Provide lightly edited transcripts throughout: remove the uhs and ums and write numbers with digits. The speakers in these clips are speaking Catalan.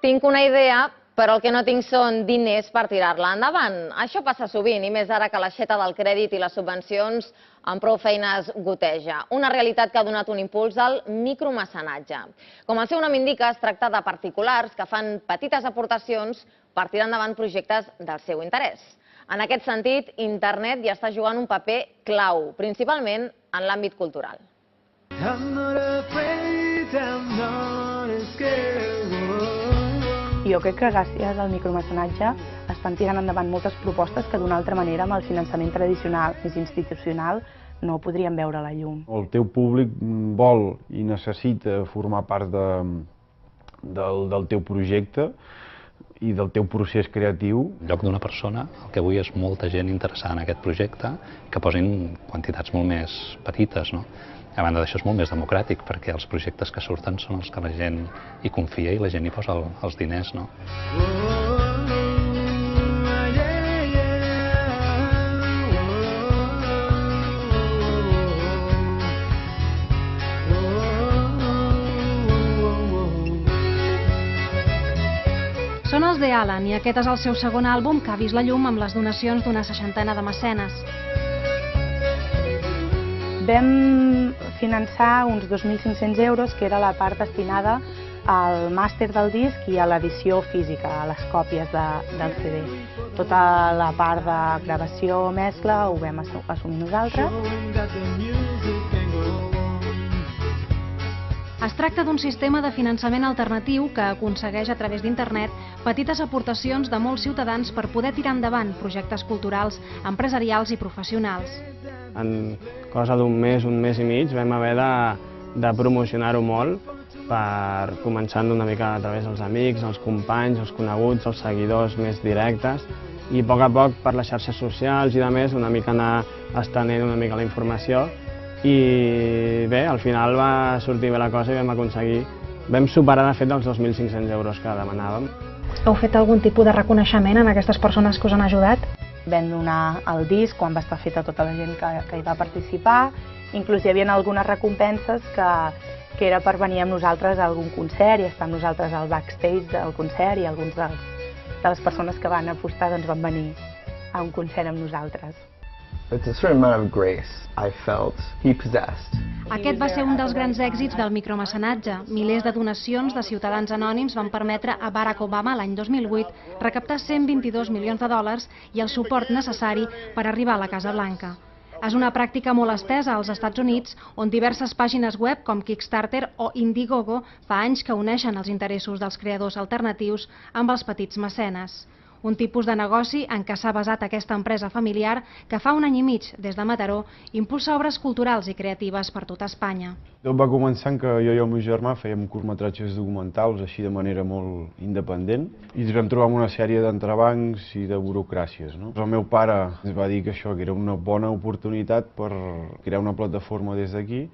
Tinc una idea, però el que no tinc són diners per tirar-la endavant. Això passa sovint, i més ara que l'aixeta del crèdit i les subvencions amb prou feines goteja. Una realitat que ha donat un impuls al micromecenatge. Com el seu nom indica, es tracta de particulars que fan petites aportacions per tirar endavant projectes del seu interès. En aquest sentit, internet hi està jugant un paper clau, principalment en l'àmbit cultural. Jo crec que gràcies al micromecenatge estan tirant endavant moltes propostes que d'una altra manera amb el finançament tradicional més institucional no podrien veure la llum. El teu públic vol i necessita formar part del teu projecte i del teu procés creatiu. En lloc d'una persona, el que vull és molta gent interessada en aquest projecte que posin quantitats molt més petites, no? A banda d'això és molt més democràtic perquè els projectes que surten són els que la gent hi confia i la gent hi posa els diners, no? Són els The Alan i aquest és el seu segon àlbum que ha vist la llum amb les donacions d'una 60ena de mecenes. Vam finançar uns 2.500 euros, que era la part destinada al màster del disc i a l'edició física, a les còpies del CD. Tota la part de gravació o mescla ho vam assumir nosaltres. Es tracta d'un sistema de finançament alternatiu que aconsegueix a través d'internet petites aportacions de molts ciutadans per poder tirar endavant projectes culturals, empresarials i professionals. En cosa d'un mes i mig vam haver de promocionar-ho molt, començant una mica a través dels amics, els companys, els coneguts, els seguidors més directes, i a poc per les xarxes socials i de més una mica anar estenent una mica la informació. I bé, al final va sortir bé la cosa i vam superar de fet els 2.500 euros que demanàvem. Heu fet algun tipus de reconeixement en aquestes persones que us han ajudat? Vam donar el disc quan va estar feta tota la gent que hi va participar. Inclús hi havia algunes recompenses que era per venir amb nosaltres a algun concert i estar amb nosaltres al backstage del concert, i alguns de les persones que van apostar van venir a un concert amb nosaltres. It's a certain amount of grace I felt he possessed. Aquest va ser un dels grans èxits del micromecenatge. Milers de donacions de ciutadans anònims van permetre a Barack Obama l'any 2008 recaptar 122 milions de dòlars i el suport necessari per arribar a la Casa Blanca. És una pràctica molt estesa als Estats Units, on diverses pàgines web com Kickstarter o Indiegogo fa anys que uneixen els interessos dels creadors alternatius amb els petits mecenes. Un tipus de negoci en què s'ha basat aquesta empresa familiar que fa un any i mig, des de Mataró, impulsa obres culturals i creatives per tota Espanya. Tot va començar que jo i el meu germà fèiem curtmetratges documentals així de manera molt independent i ens vam trobar amb una sèrie d'entrebancs i de burocràcies. El meu pare ens va dir que això era una bona oportunitat per crear una plataforma des d'aquí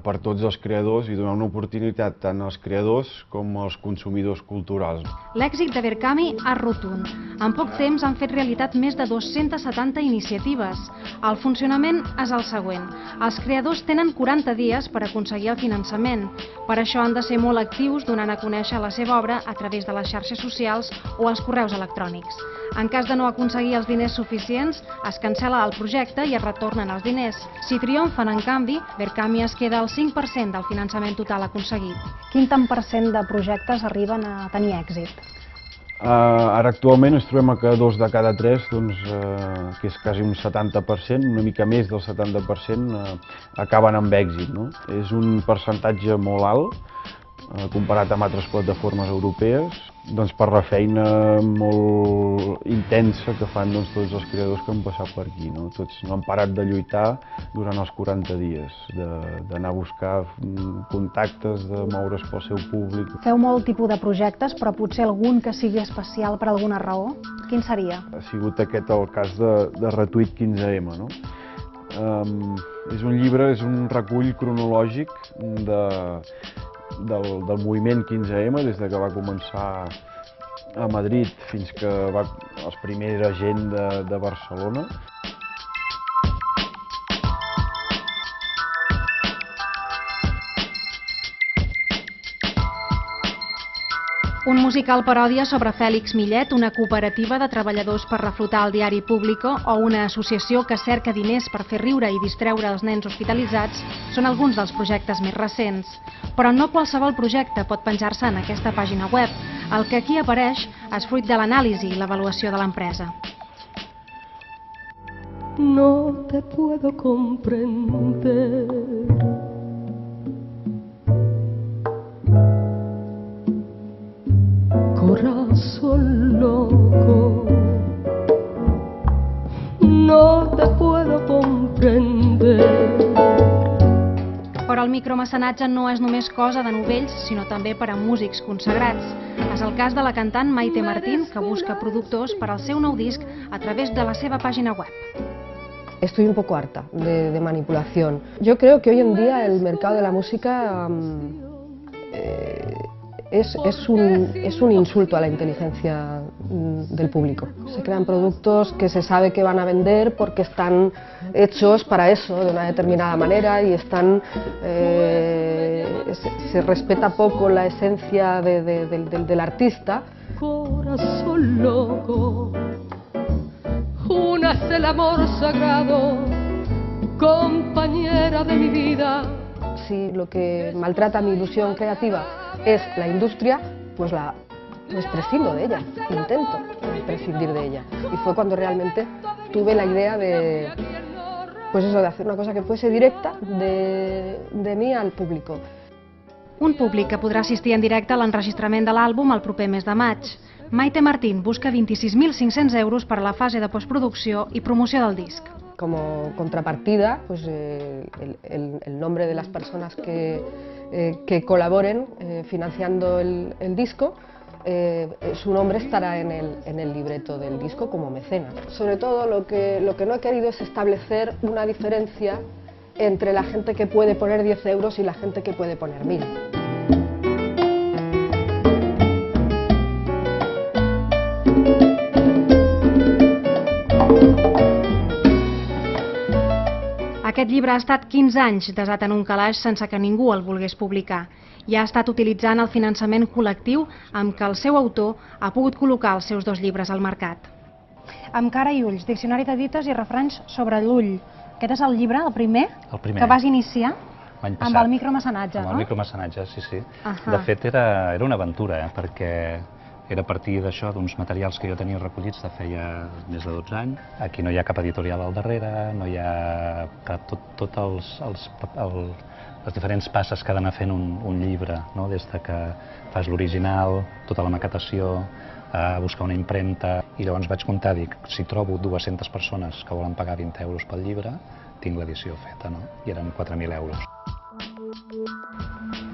per tots els creadors i donar una oportunitat tant als creadors com als consumidors culturals. L'èxit de Verkami és rotund. En poc temps han fet realitat més de 270 iniciatives. El funcionament és el següent. Els creadors tenen 40 dies per aconseguir el finançament. Per això han de ser molt actius donant a conèixer la seva obra a través de les xarxes socials o els correus electrònics. En cas de no aconseguir els diners suficients, es cancel·la el projecte i es retornen els diners. Si triomfen, en canvi, Verkami es queda al 5% del finançament total aconseguit. Quin tant per cent de projectes arriben a tenir èxit? Ara actualment ens trobem que 2 de cada 3, que és quasi un 70%, una mica més del 70%, acaben amb èxit. És un percentatge molt alt, comparat amb altres plataformes europees, per la feina molt intensa que fan tots els creadors que han passat per aquí. Tots no han parat de lluitar durant els 40 dies, d'anar a buscar contactes, de moure's pel seu públic. Feu molt tipus de projectes, però potser algun que sigui especial per alguna raó? Quin seria? Ha sigut aquest el cas de Retweet 15M. És un llibre, és un recull cronològic del moviment 15M, des que va començar a Madrid fins que els primers gent de Barcelona. Un musical paròdia sobre Fèlix Millet, una cooperativa de treballadors per reflotar el diari Público o una associació que cerca diners per fer riure i distreure els nens hospitalitzats són alguns dels projectes més recents. Però no qualsevol projecte pot penjar-se en aquesta pàgina web. El que aquí apareix és fruit de l'anàlisi i l'avaluació de l'empresa. No te puedo comprender. Corazón loco, no te puedo comprender. Però el micromecenatge no és només cosa de novells, sinó també per a músics consagrats. És el cas de la cantant Maite Martín, que busca productors per al seu nou disc a través de la seva pàgina web. Estoy un poco harta de manipulación. Yo creo que hoy en día el mercado de la música es un insulto a la inteligencia del público. Se crean productos que se sabe que van a vender porque están hechos para eso, de una determinada manera, y se respeta poco la esencia del artista. Corazón loco, una es el amor sagrado, compañera de mi vida. Si lo que maltrata mi ilusión creativa es la industria, pues prescindo de ella, intento prescindir de ella. Y fue cuando realmente tuve la idea de hacer una cosa que fuese directa de mí al público. Un públic que podrà assistir en directe a l'enregistrament de l'àlbum el proper mes de maig. Maite Martín busca 26.500 euros per a la fase de postproducció i promoció del disc. Como contrapartida, pues el nombre de las personas que colaboren financiando el disco, su nombre estará en el libreto del disco como mecenas. Sobre todo lo que no he querido es establecer una diferencia entre la gente que puede poner 10 euros y la gente que puede poner 1.000. Aquest llibre ha estat 15 anys desat en un calaix sense que ningú el volgués publicar i ha estat utilitzant el finançament col·lectiu amb què el seu autor ha pogut col·locar els seus 2 llibres al mercat. Amb cara i ulls, diccionari de dites i refranys sobre l'ull. Aquest és el llibre, el primer, primer. Que vas iniciar L'any passat. amb el micromecenatge, no? Amb el micromecenatge, sí. De fet, era una aventura, perquè era a partir d'això, d'uns materials que jo tenia recollits de feia més de 12 anys. Aquí no hi ha cap editorial al darrere, no hi ha les diferents passes que ha d'anar fent un llibre, des que fas l'original, tota la maquetació, buscar una impremta. I llavors vaig comptar, dic, si trobo 200 persones que volen pagar 20 euros pel llibre, tinc l'edició feta, i eren 4.000 euros.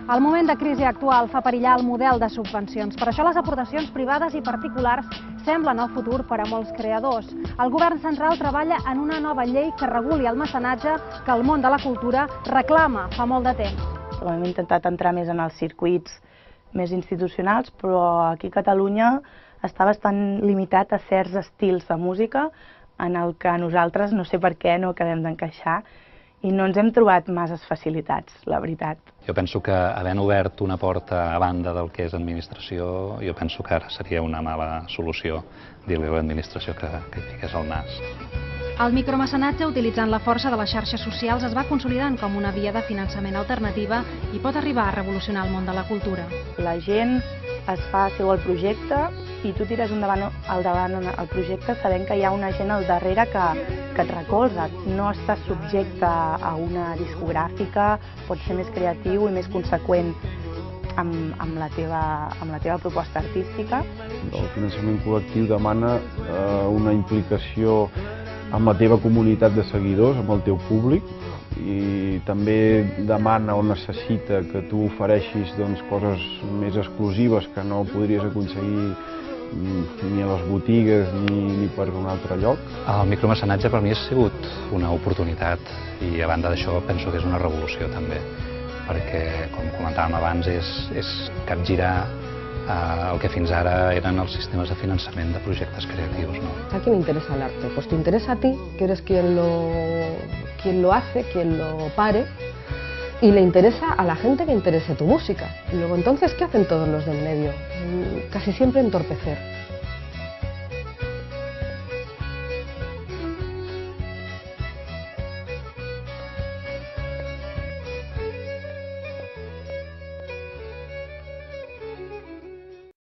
El moment de crisi actual fa perillar el model de subvencions. Per això les aportacions privades i particulars semblen el futur per a molts creadors. El govern central treballa en una nova llei que reguli el mecenatge que el món de la cultura reclama fa molt de temps. Hem intentat entrar més en els circuits més institucionals, però aquí a Catalunya està bastant limitat a certs estils de música en el que nosaltres, no sé per què, no acabem d'encaixar i no ens hem trobat masses facilitats, la veritat. Jo penso que, havent obert una porta a banda del que és administració, jo penso que ara seria una mala solució dir-li a l'administració que hi fiqués el nas. El micromecenatge, utilitzant la força de les xarxes socials, es va consolidant com una via de finançament alternativa i pot arribar a revolucionar el món de la cultura. La gent es fa seu el projecte i tu tires endavant el projecte sabent que hi ha una gent al darrere que et recolza. No estàs subjecte a una discogràfica, pots ser més creatiu i més conseqüent amb la teva proposta artística. El finançament col·lectiu demana una implicació amb la teva comunitat de seguidors, amb el teu públic, i també demana o necessita que tu ofereixis coses més exclusives que no podries aconseguir ni a les botigues ni per un altre lloc. El micromecenatge per mi ha sigut una oportunitat i a banda d'això penso que és una revolució també, perquè com comentàvem abans és capgirar el que fins ara eren els sistemes de finançament de projectes creatius. ¿A quién interesa el arte? Pues te interesa a ti, que eres quien lo hace, quien lo pare, y le interesa a la gente que interese tu música. Y luego entonces, ¿qué hacen todos los del medio? Casi siempre entorpecer.